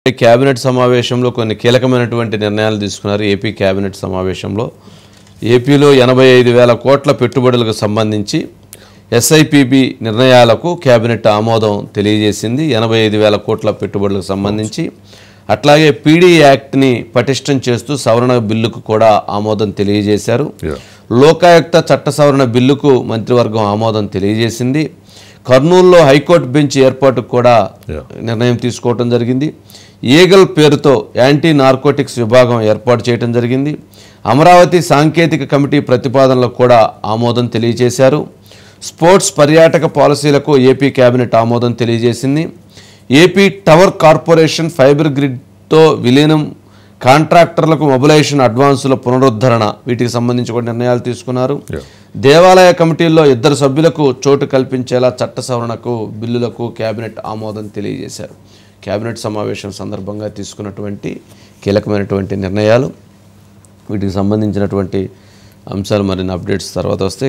Cabinet సమావేశంలో కొన్ని కీలకమైనటువంటి నిర్ణయాలు తీసుకున్నారు. ఏపీ కేబినెట్ సమావేశంలో ఏపీలో 85,000 కోట్ల పెట్టుబడులకు సంబంధించి ఎస్ఐపిబి నిర్ణయాలకు కేబినెట్ ఆమోదం తెలియజేసింది. 85,000 కోట్ల పెట్టుబడులకు సంబంధించి అట్లాగే పీడీ యాక్ట్ని పటిష్టం చేస్తూ సవరణ బిల్లుకు కూడా ఆమోదం తెలియజేశారు. లోకాయుక్త చట్ట సవరణ బిల్లుకు మంత్రివర్గం ఆమోదం తెలియజేసింది. కర్నూలులో హైకోర్టు బెంచ్ ఏర్పాటుకు కూడా నిర్ణయం తీసుకోవడం జరిగింది. ఈగల్ పేరుతో యాంటీ నార్కోటిక్స్ విభాగం ఏర్పాటు చేయడం జరిగింది. అమరావతి సాంకేతిక కమిటీ ప్రతిపాదనలకు కూడా ఆమోదం తెలియజేశారు. స్పోర్ట్స్ పర్యాటక పాలసీలకు ఏపీ కేబినెట్ ఆమోదం తెలియజేసింది. ఏపీ టవర్ కార్పొరేషన్ ఫైబర్ గ్రిడ్తో విలీనం, కాంట్రాక్టర్లకు మొబిలైజేషన్ అడ్వాన్సుల పునరుద్ధరణ, వీటికి సంబంధించి కూడా నిర్ణయాలు తీసుకున్నారు. దేవాలయ కమిటీల్లో 2 సభ్యులకు చోటు కల్పించేలా చట్ట సవరణకు బిల్లులకు కేబినెట్ ఆమోదం తెలియజేశారు. కేబినెట్ సమావేశం సందర్భంగా తీసుకున్నటువంటి కీలకమైనటువంటి నిర్ణయాలు, వీటికి సంబంధించినటువంటి అంశాలు మరిన్ని అప్డేట్స్ తర్వాత వస్తే